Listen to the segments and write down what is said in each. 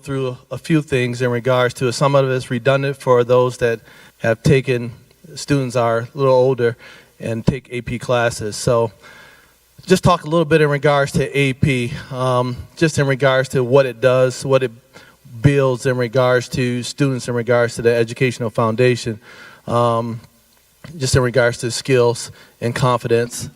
through a few things in regards to some of it's redundant for those that have taken, students are a little older and take AP classes. So just talk a little bit in regards to AP, just in regards to what it does, what it builds in regards to students, in regards to the educational foundation, just in regards to skills and confidence.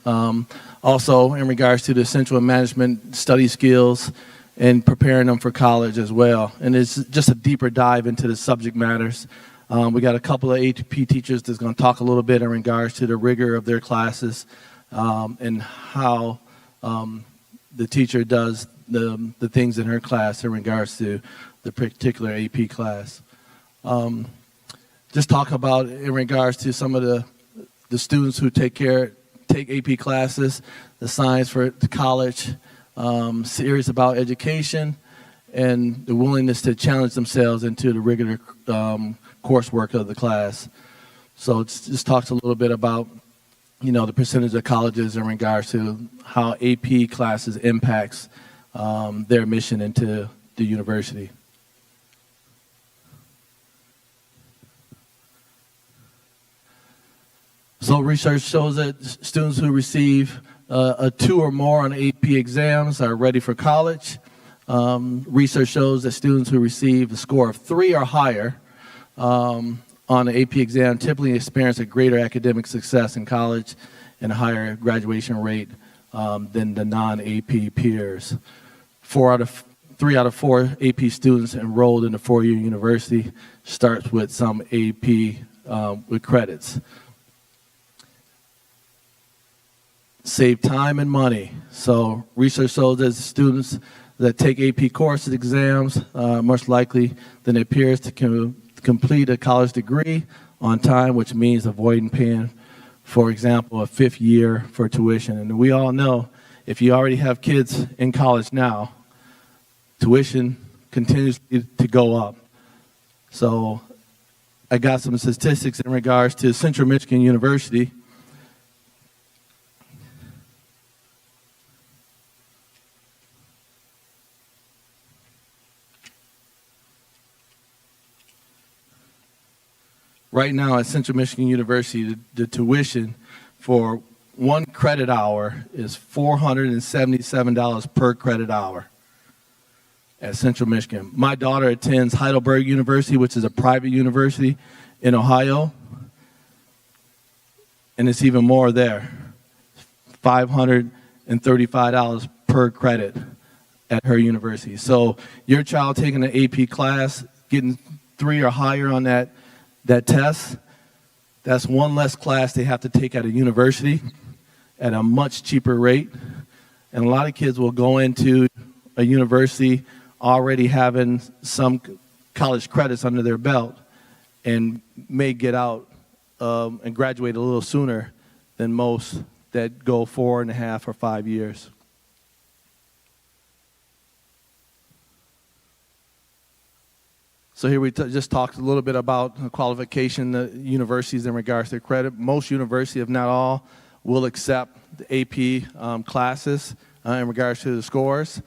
Also in regards to the essential management study skills and preparing them for college as well. And it's just a deeper dive into the subject matters. We got a couple of AP teachers that's going to talk a little bit in regards to the rigor of their classes and how the teacher does the things in her class in regards to the particular AP class. Just talk about in regards to some of the students who take AP classes, the science for the college, serious about education, and the willingness to challenge themselves into the regular coursework of the class. So it just talks a little bit about, you know, the percentage of colleges in regards to how AP classes impacts their admission into the university. So research shows that students who receive a 2 or more on AP exams are ready for college. Research shows that students who receive a score of 3 or higher on an AP exam typically experience a greater academic success in college and a higher graduation rate than the non-AP peers. 3 out of 4 AP students enrolled in a 4-year university starts with some AP with credits. Save time and money. So research shows that students that take AP courses exams much likely than their peers to complete a college degree on time, which means avoiding paying, for example, a 5th year for tuition. And we all know if you already have kids in college now, tuition continues to go up. So I got some statistics in regards to Central Michigan University. Right now at Central Michigan University, the tuition for 1 credit hour is $477 per credit hour at Central Michigan. My daughter attends Heidelberg University, which is a private university in Ohio, and it's even more there, $535 per credit at her university. So your child taking an AP class, getting 3 or higher on that test, that's 1 less class they have to take at a university at a much cheaper rate. And a lot of kids will go into a university already having some college credits under their belt and may get out and graduate a little sooner than most that go 4.5 or 5 years. So here we just talked a little bit about qualification universities in regards to credit. Most universities, if not all, will accept the AP classes in regards to the scores.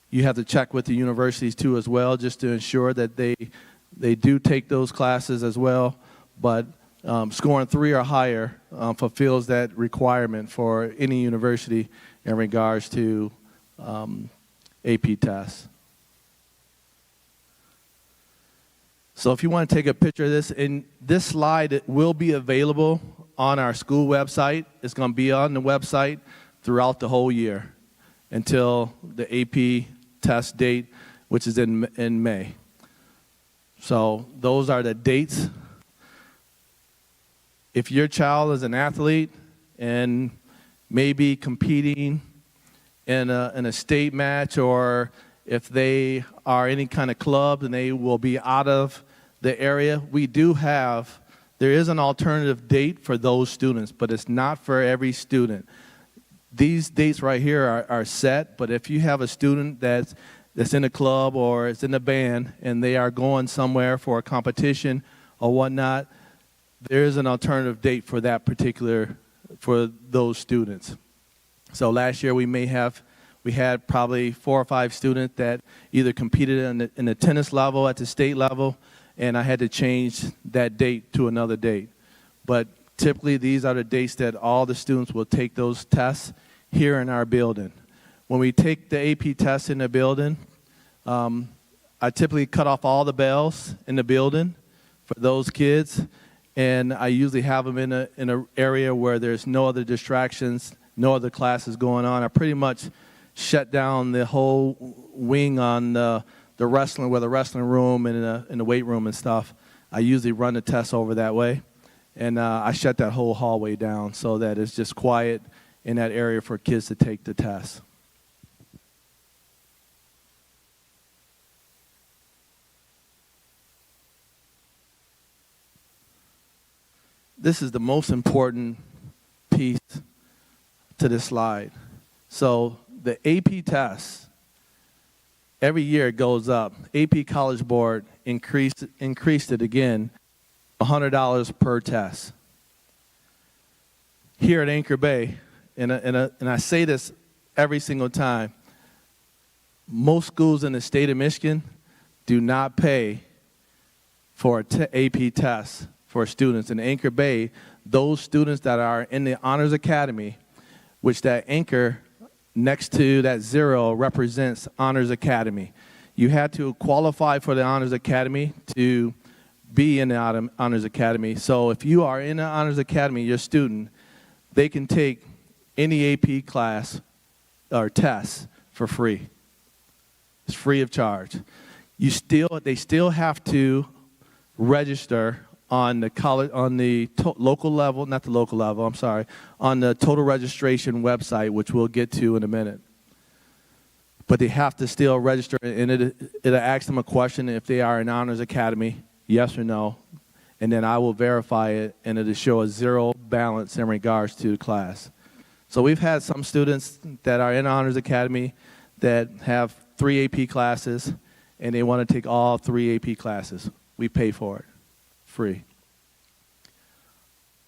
You have to check with the universities too as well, just to ensure that they do take those classes as well. But scoring 3 or higher fulfills that requirement for any university in regards to AP tests. So if you want to take a picture of this, and this slide it will be available on our school website. It's going to be on the website throughout the whole year until the AP test date, which is in May. So those are the dates. If your child is an athlete and maybe competing in a state match, or if they are any kind of club and they will be out of the area, there is an alternative date for those students, but it's not for every student. These dates right here are set, but if you have a student that's in a club or is in a band and they are going somewhere for a competition or whatnot, there is an alternative date for those students. So last year we may have We had probably 4 or 5 students that either competed in the tennis level at the state level, and I had to change that date to another date. But typically, these are the dates that all the students will take those tests here in our building. When we take the AP test in the building, I typically cut off all the bells in the building for those kids, and I usually have them in an area where there's no other distractions, no other classes going on. I pretty much shut down the whole wing on the wrestling, where the wrestling room and in the weight room and stuff. I usually run the test over that way, and I shut that whole hallway down so that it's just quiet in that area for kids to take the test. This is the most important piece to this slide. So the AP test, every year it goes up. AP College Board increased it again, $100 per test. Here at Anchor Bay, and I say this every single time, most schools in the state of Michigan do not pay for an AP test for students. In Anchor Bay, those students that are in the Honors Academy, which that anchor next to that 0 represents Honors Academy. You had to qualify for the Honors Academy to be in the Honors Academy. So if you are in the Honors Academy, your student, they can take any AP class or test for free. It's free of charge. They still have to register on the college, on the local level, not the local level, I'm sorry, on the total registration website, which we'll get to in a minute. But they have to still register, and it'll ask them a question if they are in Honors Academy, yes or no, and then I will verify it, and it'll show a 0 balance in regards to the class. So we've had some students that are in Honors Academy that have 3 AP classes, and they want to take all 3 AP classes. We pay for it. Free.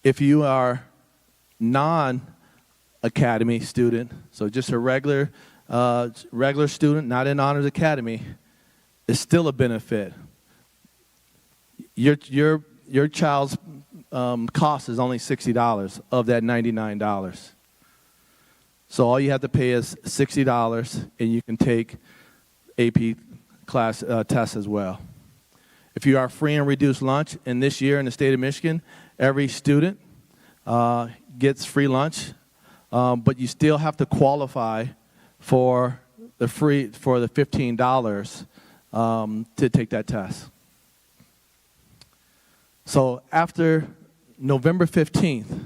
If you are non-academy student, so just a regular student, not in Honors Academy, it's still a benefit. Your child's cost is only $60 of that $99. So all you have to pay is $60, and you can take AP class tests as well. If you are free and reduced lunch, and this year in the state of Michigan, every student gets free lunch, but you still have to qualify for the $15 to take that test. So after November 15th,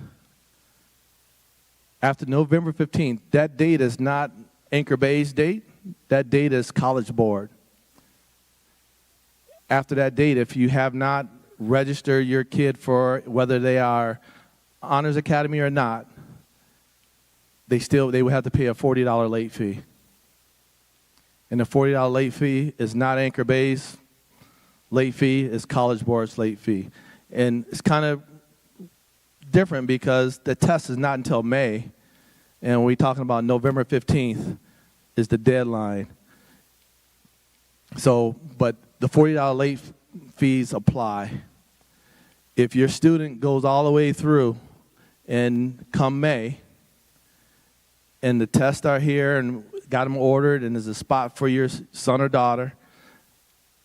that date is not Anchor Bay's date. That date is College Board. After that date, if you have not registered your kid for whether they are Honors Academy or not, they would have to pay a $40 late fee. And the $40 late fee is not Anchor Bay's late fee, it's College Board's late fee. And it's kind of different because the test is not until May, and we're talking about November 15th is the deadline. So, but the $40 late fees apply. If your student goes all the way through and come May, and the tests are here and got them ordered and there's a spot for your son or daughter,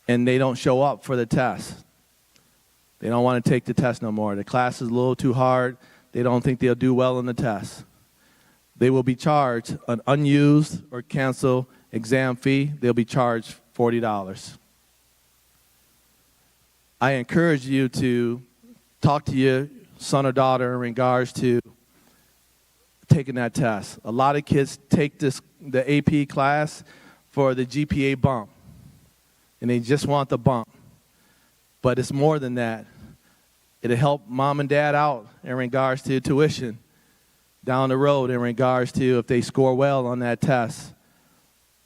and they don't show up for the test, they don't want to take the test no more. The class is a little too hard. They don't think they'll do well in the test. They will be charged an unused or canceled exam fee. They'll be charged $40. I encourage you to talk to your son or daughter in regards to taking that test. A lot of kids take the AP class for the GPA bump, and they just want the bump. But it's more than that. It'll help mom and dad out in regards to tuition down the road in regards to if they score well on that test.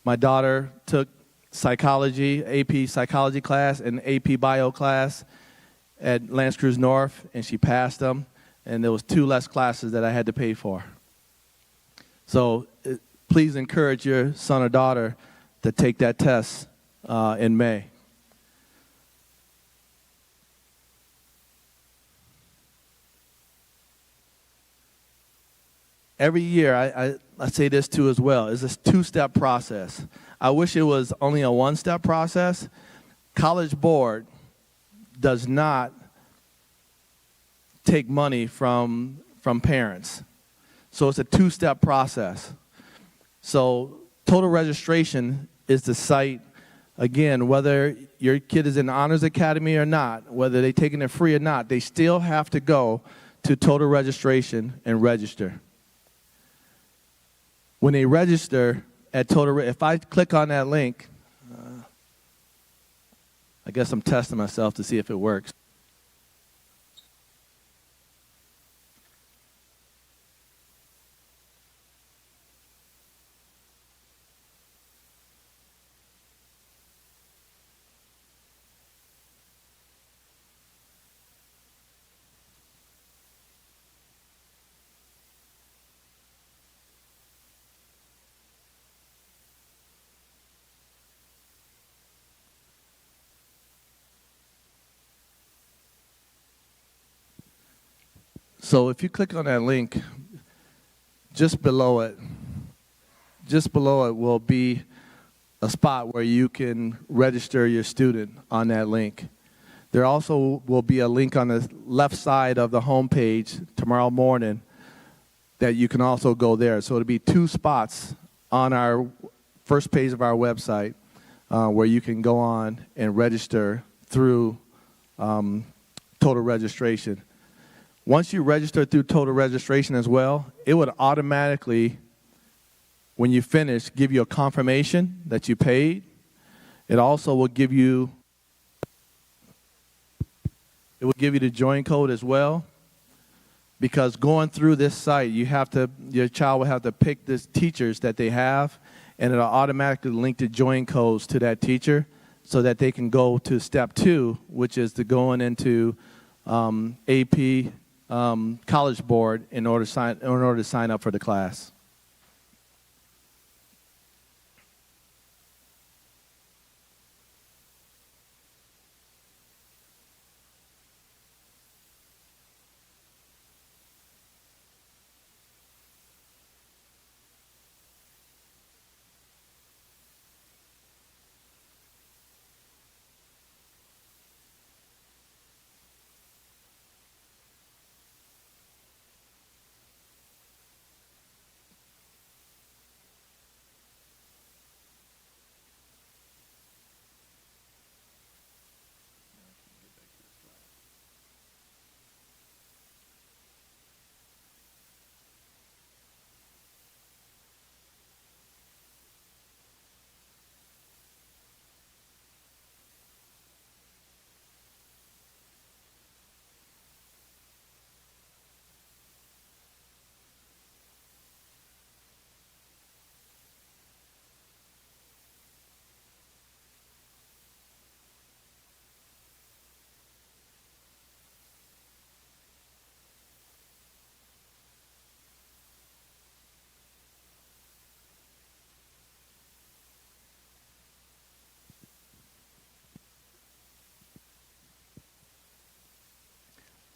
My daughter took psychology, AP psychology class, and AP bio class at L'Anse Creuse North, and she passed them, and there was 2 less classes that I had to pay for. So please encourage your son or daughter to take that test in May. Every year, I say this too as well, is this two-step process. I wish it was only a one-step process. College Board does not take money from parents. So it's a two-step process. So total registration is the site, again, whether your kid is in the Honors Academy or not, whether they're taking it free or not, they still have to go to total registration and register. When they register at if I click on that link, I guess I'm testing myself to see if it works. So if you click on that link, just below it will be a spot where you can register your student on that link. There also will be a link on the left side of the home page tomorrow morning that you can also go there. So it'll be two spots on our first page of our website where you can go on and register through total registration. Once you register through total registration as well, it would automatically, when you finish, give you a confirmation that you paid. It also will give you, the join code as well. Because going through this site, your child will have to pick the teachers that they have, and it'll automatically link the join codes to that teacher so that they can go to step 2, which is going into AP College Board in order to sign up for the class.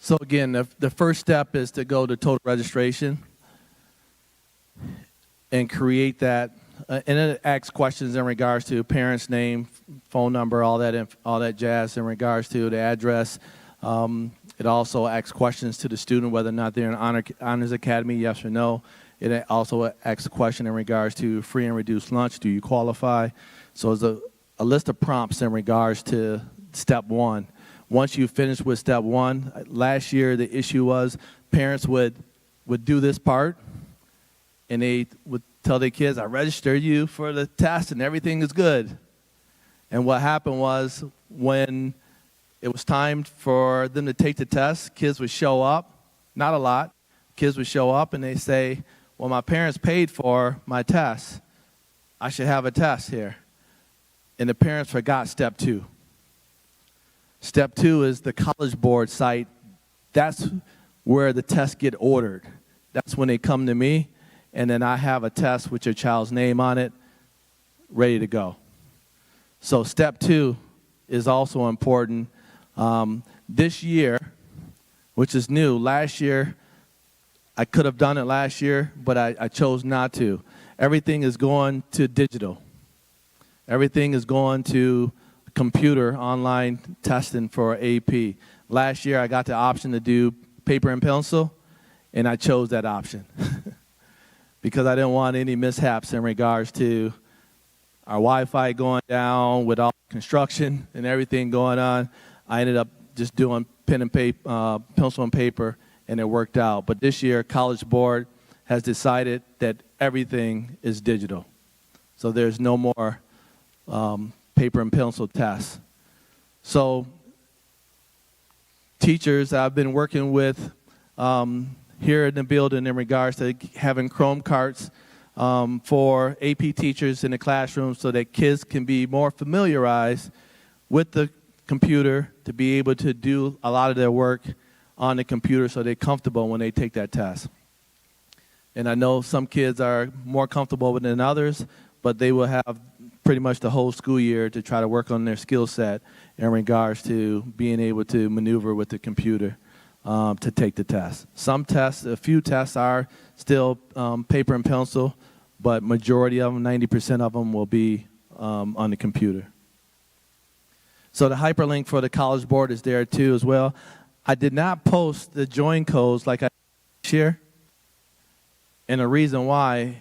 So again, the first step is to go to total registration and create that, and it asks questions in regards to parents' name, phone number, all that jazz in regards to the address. It also asks questions to the student whether or not they're in Honors Academy, yes or no. It also asks a question in regards to free and reduced lunch. Do you qualify? So there's a list of prompts in regards to step 1. Once you finish with step 1, last year the issue was parents would do this part, and they would tell their kids, I registered you for the test and everything is good. And what happened was when it was time for them to take the test, kids would show up, not a lot, kids would show up and they say, well, my parents paid for my test. I should have a test here. And the parents forgot step 2. Step 2 is the College Board site. That's where the tests get ordered. That's when they come to me, and then I have a test with your child's name on it, ready to go. So step 2 is also important. This year, which is new, last year, I could have done it last year, but I chose not to. Everything is going to digital. Everything is going to computer online testing for AP. Last year, I got the option to do paper and pencil, and I chose that option because I didn't want any mishaps in regards to our Wi-Fi going down with all construction and everything going on. I ended up just doing pen and paper, pencil and paper, and it worked out. But this year, College Board has decided that everything is digital. So there's no more paper and pencil tests. So teachers I've been working with here in the building in regards to having Chrome carts for AP teachers in the classroom so that kids can be more familiarized with the computer to be able to do a lot of their work on the computer so they're comfortable when they take that test. And I know some kids are more comfortable with it than others, but they will have pretty much the whole school year to try to work on their skill set in regards to being able to maneuver with the computer to take the test. Some tests, a few tests are still paper and pencil, but majority of them, 90% of them, will be on the computer. So the hyperlink for the College Board is there too as well. I did not post the join codes like I share, and the reason why,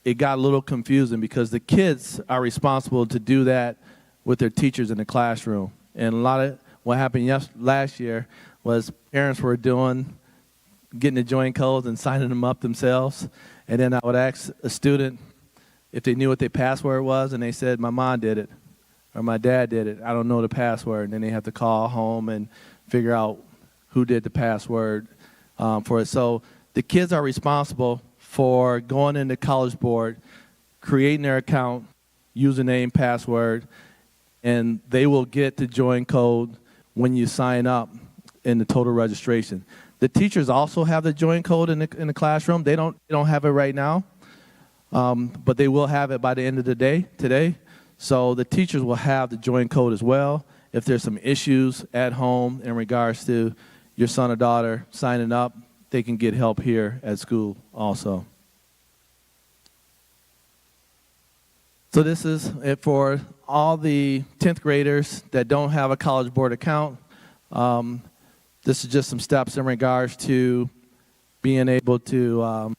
it got a little confusing because the kids are responsible to do that with their teachers in the classroom. And a lot of what happened last year was parents were getting the join codes and signing them up themselves. And then I would ask a student if they knew what their password was, and they said, my mom did it, or my dad did it. I don't know the password. And then they have to call home and figure out who did the password for it. So the kids are responsible for going into College Board, creating their account, username, password, and they will get the join code when you sign up in the total registration. The teachers also have the join code in the classroom. They don't have it right now, but they will have it by the end of the day today. So the teachers will have the join code as well. If there's some issues at home in regards to your son or daughter signing up, they can get help here at school also. So this is it for all the 10th graders that don't have a College Board account. This is just some steps in regards to being able to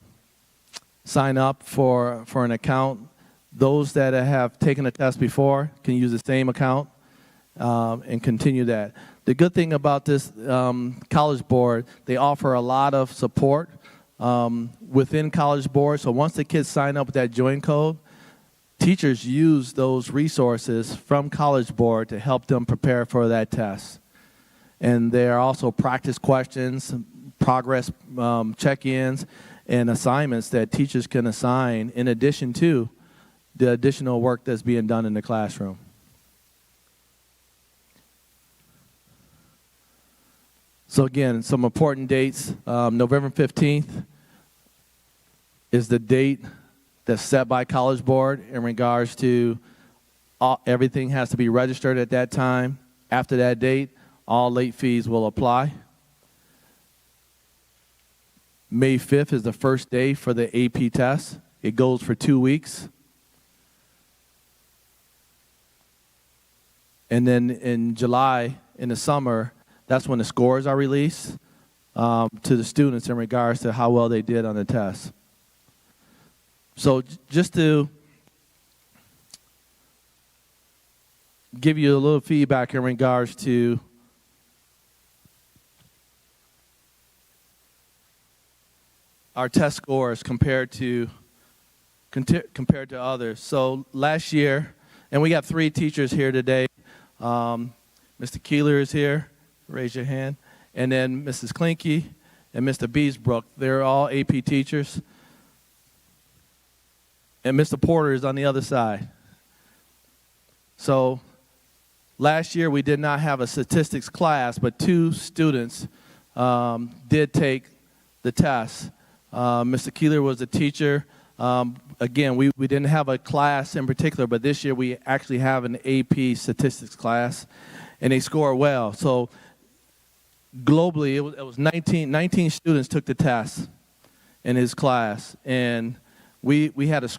sign up for an account. Those that have taken a test before can use the same account and continue that. The good thing about this College Board, they offer a lot of support within College Board. So once the kids sign up with that join code, teachers use those resources from College Board to help them prepare for that test. And there are also practice questions, progress check-ins, and assignments that teachers can assign in addition to the additional work that's being done in the classroom. So again, some important dates. November 15th is the date that's set by College Board in regards to everything has to be registered at that time. After that date, all late fees will apply. May 5th is the first day for the AP test. It goes for 2 weeks. And then in July, in the summer, that's when the scores are released to the students in regards to how well they did on the test. So just to give you a little feedback in regards to our test scores compared to others. So last year, and we got 3 teachers here today. Mr. Keeler is here. Raise your hand. And then Mrs. Klinke and Mr. Beesbrook. They're all AP teachers. And Mr. Porter is on the other side. So last year we did not have a statistics class, but 2 students did take the test Mr. Keeler was the teacher. Again, we didn't have a class in particular, but this year we actually have an AP statistics class, and they score well. So globally, it was 19 students took the test in his class, and we had a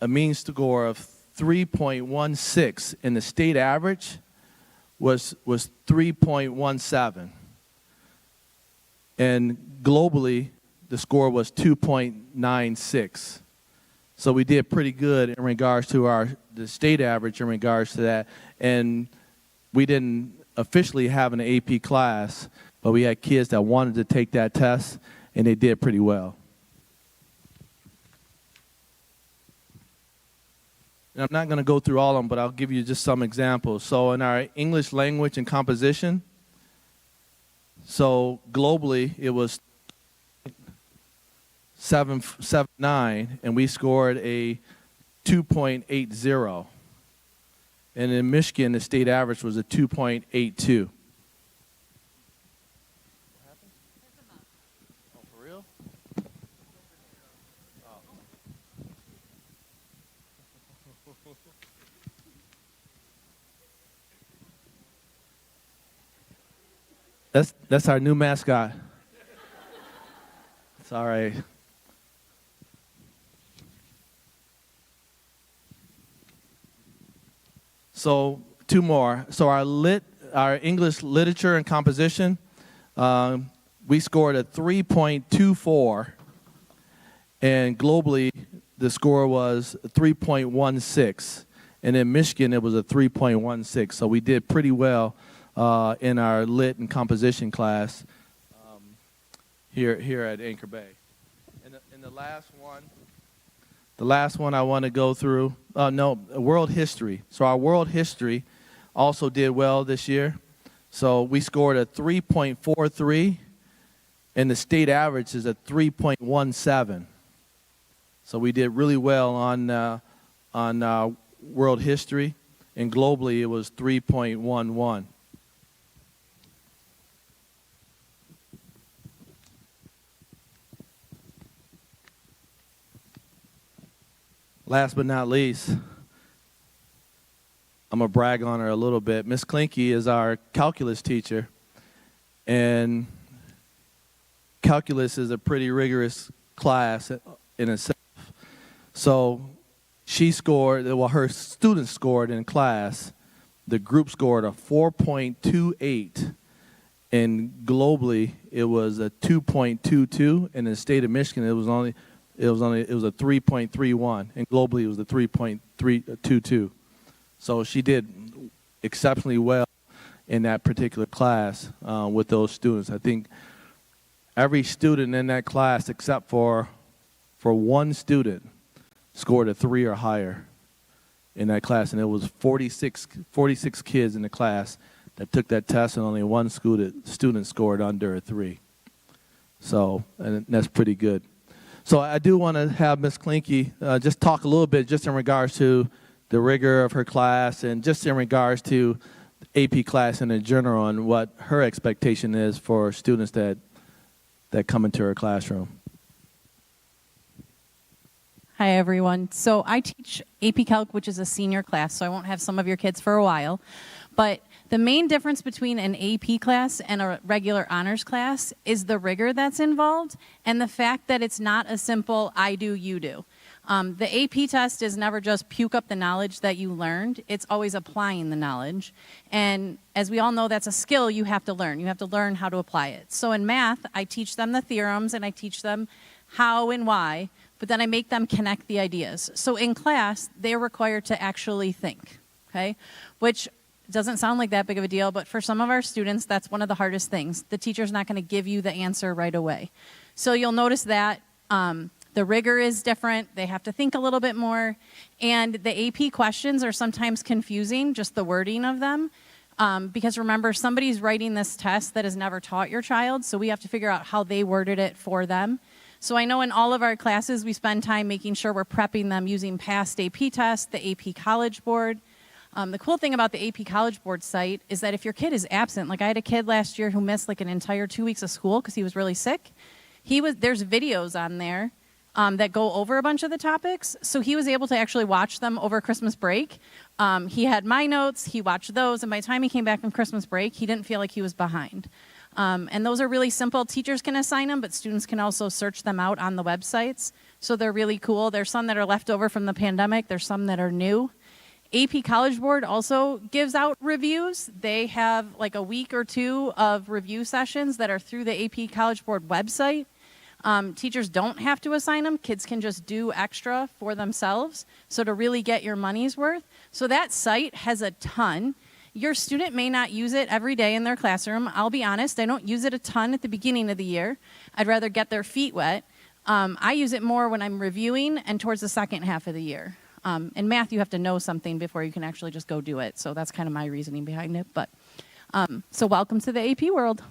mean score of 3.16, and the state average was 3.17. And globally, the score was 2.96. So we did pretty good in regards to the state average in regards to that. And we didn't officially have an AP class, but we had kids that wanted to take that test, and they did pretty well. And I'm not going to go through all of them, but I'll give you just some examples. So in our English language and composition, so globally it was 7.79, and we scored a 2.80. And in Michigan, the state average was a 2.82. Oh, for real? Oh. That's our new mascot. It's all right. So 2 more. So our English literature and composition, we scored a 3.24, and globally the score was 3.16, and in Michigan it was a 3.16. So we did pretty well in our lit and composition class here at Anchor Bay. And the last one I want to go through, world history. So our world history also did well this year. So we scored a 3.43, and the state average is a 3.17. So we did really well on world history, and globally it was 3.11. Last but not least, I'm going to brag on her a little bit. Miss Klinke is our calculus teacher, and calculus is a pretty rigorous class in itself. So her students scored in class, the group scored a 4.28, and globally it was a 2.22, and in the state of Michigan it was a 3.31, and globally it was a 3.22. So she did exceptionally well in that particular class with those students. I think every student in that class except for one student scored a 3 or higher in that class, and it was 46 kids in the class that took that test, and only one student scored under a 3. So, and that's pretty good. So I do want to have Ms. Klinke just talk a little bit just in regards to the rigor of her class, and just in regards to AP class in general, and what her expectation is for students that come into her classroom. Hi, everyone. So I teach AP Calc, which is a senior class, so I won't have some of your kids for a while. But the main difference between an AP class and a regular honors class is the rigor that's involved, and the fact that it's not a simple I do, you do. The AP test is never just puke up the knowledge that you learned. It's always applying the knowledge. And as we all know, that's a skill you have to learn. You have to learn how to apply it. So in math, I teach them the theorems, and I teach them how and why, but then I make them connect the ideas. So in class, they're required to actually think, okay? Which doesn't sound like that big of a deal, but for some of our students, that's one of the hardest things. The teacher's not going to give you the answer right away. So you'll notice that the rigor is different. They have to think a little bit more. And the AP questions are sometimes confusing, just the wording of them. Because remember, somebody's writing this test that has never taught your child, so we have to figure out how they worded it for them. So I know in all of our classes, we spend time making sure we're prepping them using past AP tests, the AP College Board. The cool thing about the AP College Board site is that if your kid is absent, like I had a kid last year who missed like an entire 2 weeks of school because he was really sick. There's videos on there that go over a bunch of the topics, so he was able to actually watch them over Christmas break. He had my notes, he watched those, and by the time he came back from Christmas break, he didn't feel like he was behind. And those are really simple. Teachers can assign them, but students can also search them out on the websites. So they're really cool. There's some that are left over from the pandemic. There's some that are new. AP College Board also gives out reviews. They have like a week or two of review sessions that are through the AP College Board website. Teachers don't have to assign them. Kids can just do extra for themselves. So to really get your money's worth. So that site has a ton. Your student may not use it every day in their classroom. I'll be honest, I don't use it a ton at the beginning of the year. I'd rather get their feet wet. I use it more when I'm reviewing and towards the second half of the year. In math, you have to know something before you can actually just go do it. So that's kind of my reasoning behind it. But so welcome to the AP world.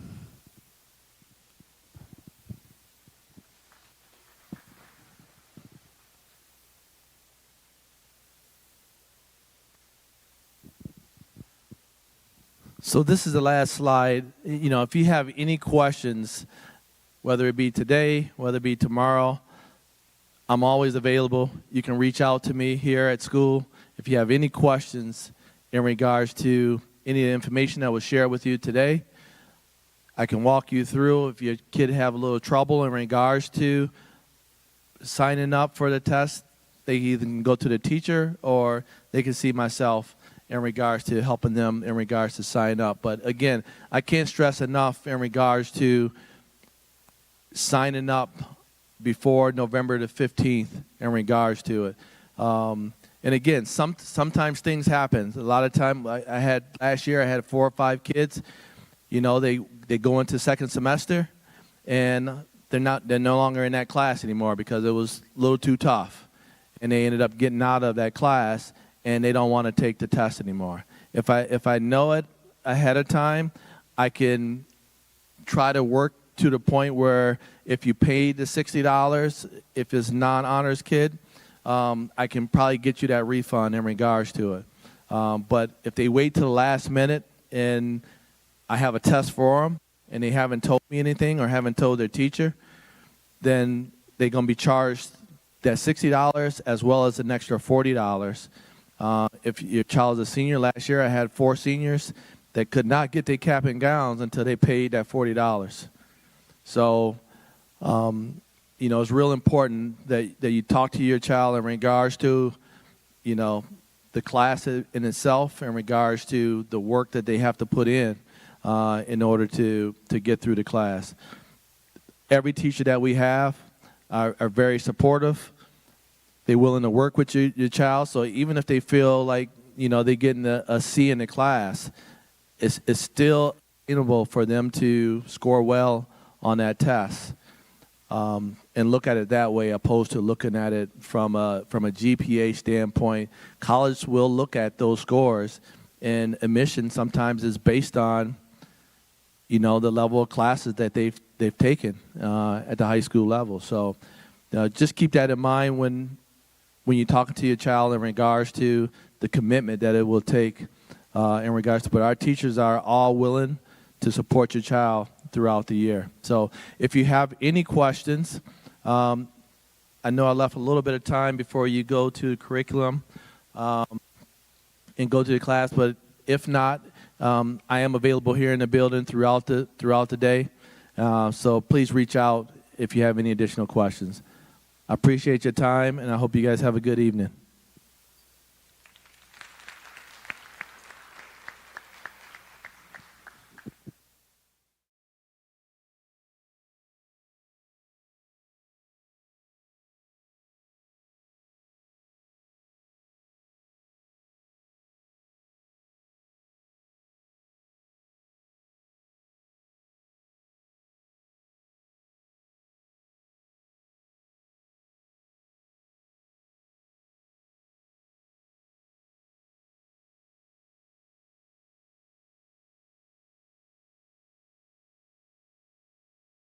So this is the last slide. You know, if you have any questions, whether it be today, whether it be tomorrow, I'm always available. You can reach out to me here at school if you have any questions in regards to any of the information that was shared with you today. I can walk you through if your kid have a little trouble in regards to signing up for the test. They either can go to the teacher or they can see myself in regards to helping them in regards to sign up. But again, I can't stress enough in regards to signing up before November the 15th in regards to it. And again, sometimes things happen. A lot of time, last year I had 4 or 5 kids. You know, they go into second semester and they're no longer in that class anymore because it was a little too tough. And they ended up getting out of that class and they don't want to take the test anymore. If I know it ahead of time, I can try to work to the point where if you pay the $60, if it's non-honors kid, I can probably get you that refund in regards to it. But if they wait till the last minute and I have a test for them and they haven't told me anything or haven't told their teacher, then they're going to be charged that $60 as well as an extra $40. If your child is a senior, last year I had 4 seniors that could not get their cap and gowns until they paid that $40. So, you know, it's real important that you talk to your child in regards to, you know, the class in itself, in regards to the work that they have to put in order to get through the class. Every teacher that we have are very supportive. They're willing to work with your child. So even if they feel like, you know, they're getting a C in the class, it's still attainable for them to score well on that test, and look at it that way, opposed to looking at it from a GPA standpoint. College will look at those scores, and admission sometimes is based on, you know, the level of classes that they've taken at the high school level. So just keep that in mind when you're talking to your child in regards to the commitment that it will take in regards to. But our teachers are all willing to support your child throughout the year. So if you have any questions, I know I left a little bit of time before you go to the curriculum and go to the class, but if not, I am available here in the building throughout the day. So please reach out if you have any additional questions. I appreciate your time, and I hope you guys have a good evening.